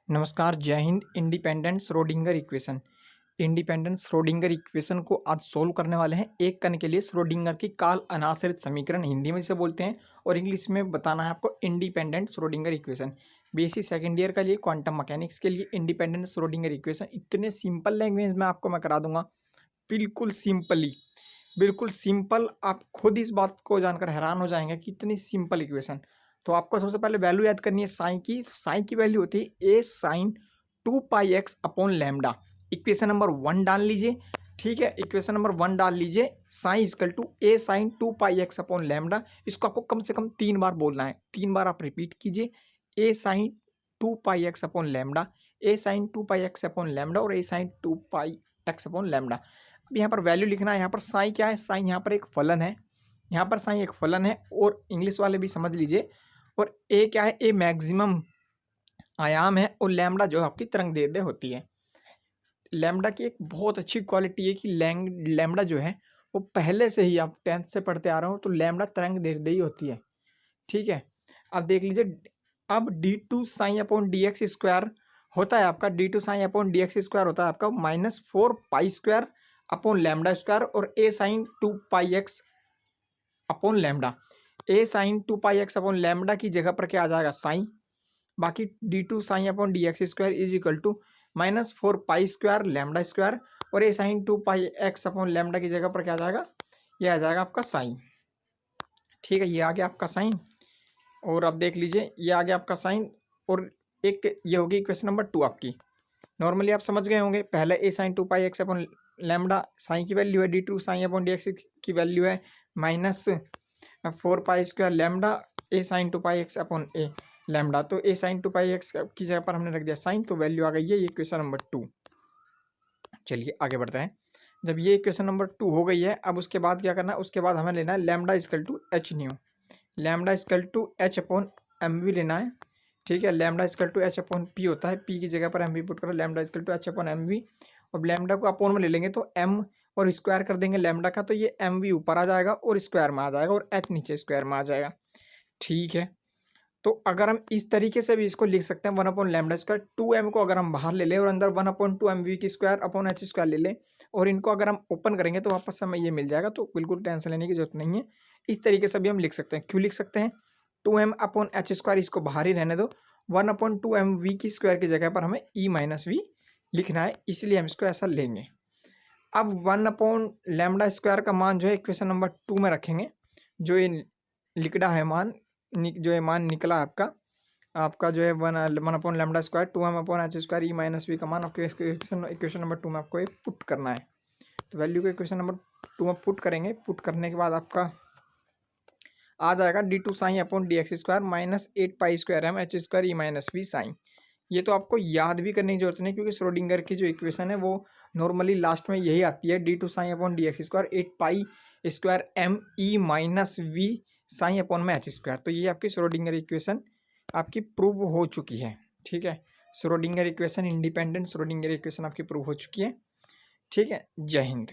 नमस्कार, जय Hind. Independent Schrodinger equation को आज सोल्व करने वाले हैं। एक कण के लिए श्रोडिंगर की काल अनाश्रित समीकरण हिंदी में इसे बोलते हैं और इंग्लिश में बताना है आपको independent Schrodinger equation. BSc second year के लिए क्वांटम मैकेनिक्स के लिए इंडिपेंडेंट श्रोडिंगर इक्वेशन इतने सिंपल लैंग्वेज में आपको मैं करा दूंगा, बिल्कुल सिंपली, बिल्कुल सिंपल। आप खुद इस बात को जानकर हैरान हो जाएंगे कि इतनी सिंपल इक्वेशन। तो आपको सबसे पहले वैल्यू याद करनी है साइन की। साइन की वैल्यू होती है A sine 2 pi x upon lambda. Equation number 1 डाल लीजिए, ठीक है। इक्वेशन नंबर 1 डाल लीजिए, sine is equal to A sine 2 pi x upon lambda. इसको आपको कम से कम 3 बार बोलना है, 3 बार आप रिपीट कीजिए। ए sine 2 pi x upon lambda, A sine 2 pi x upon lambda और A sine 2 pi x upon lambda. अब यहाँ पर वैल्यू लिखना है। यहाँ पर साइन क्या है? साइन यहाँ पर एक फलन है, यहाँ पर साइन एक फलन है और इंग्लिश वाले भी समझ लीजिए। और ए क्या है? ए मैक्सिमम आयाम है और लैम्डा जो आपकी तरंग दैर्ध्य होती है। लैम्डा की एक बहुत अच्छी क्वालिटी है कि लैम्डा जो है वो पहले से ही आप 10th से पढ़ते आ रहे हो तो लैम्डा तरंग दैर्ध्य ही होती है, ठीक है। अब देख लीजिए, अब D two sine upon D X square होता है आपका, D two sine upon D X square होता है आपका -4 pi square upon lambda square और A sine 2 pi x upon lambda. A sine 2 pi x upon lambda की जगह पर क्या आ जाएगा? साइन। बाकी D two sine upon D X square is equal to -4 pi square lambda square और A sine 2 pi x upon lambda की जगह पर क्या आ जाएगा? ये आ जाएगा आपका साइन, ठीक है। ये आ गया आपका साइन और अब देख लीजिए ये आ गया आपका साइन और एक ये होगी इक्वेशन नंबर 2 आपकी। नॉर्मली आप समझ गए होंगे, पहले A sine 2 pi x upon lambda, sine की वैल्यू है, D two sine upon D X की वैल्यू है -4 pi square lambda, A sine 2 pi x upon A lambda. तो ए साइन 2 पाई एक्स की जगह पर हमने रख दिया साइन, तो वैल्यू आ गई है ये इक्वेशन नंबर 2। चलिए आगे बढ़ते हैं। जब ये इक्वेशन नंबर 2 हो गई है, अब उसके बाद क्या करना है? उसके बाद हमें लेना है lambda is equal to H nu. Lambda is equal to H upon M V लेना है, ठीक है। Lambda is equal to H upon P होता है, पी की जगह पर एम वी पुट करो, lambda is equal to H upon M V. और लैम्डा को अपॉन में ले लेंगे तो एम और स्क्वायर कर देंगे लैम्डा का, तो ये एम वी ऊपर आ जाएगा और स्क्वायर में आ जाएगा और एच नीचे स्क्वायर में आ जाएगा, ठीक है। तो अगर हम इस तरीके से भी इसको लिख सकते हैं 1 अपॉन लैम्डा स्क्वायर, 2m को अगर हम बाहर ले लें और अंदर 1 अपॉन 2 एम वी की स्क्वायर अपॉन एच स्क्वायर ले लें और इनको अगर हम ओपन करेंगे तो वापस हमें ये मिल जाएगा। तो बिल्कुल टेंशन लेने की जरूरत नहीं है, इस तरीके से भी हम लिख सकते हैं। क्यों लिख सकते हैं? 2m अपॉन एच स्क्वायर इसको बाहर ही रहने दो, 1 अपॉन 2 एम वी की स्क्वायर की जगह पर हमें ई माइनस वी लिखना है, इसलिए हम इसको ऐसा लेंगे। अब 1 अपॉन लैम्डा स्क्वायर का मान जो है इक्वेशन नंबर 2 में रखेंगे। जो ये लिखड़ा है मान, जो ये मान निकला आपका, आपका जो है 1 upon lambda square 2m upon H square E minus V का मान आपको इक्वेशन नंबर 2 में आपको ये पुट करना है। तो वैल्यू को इक्वेशन नंबर 2 में पुट करेंगे। पुट करने के बाद आपका आ जाएगा D two sine upon D X square -8 pi square M H square E minus V sine. ये तो आपको याद भी करने की जरूरत नहीं, क्योंकि श्रोडिंगर की जो इक्वेशन है वो नॉर्मली लास्ट में यही आती है, D two sine upon D X square 8 pi square M E minus V sine upon में एच स्क्वायर। तो ये आपकी श्रोडिंगर इक्वेशन आपकी प्रूव हो चुकी है, ठीक है। Schrodinger equation, independent Schrodinger equation आपकी प्रूव हो चुकी है, ठीक है। जय हिंद।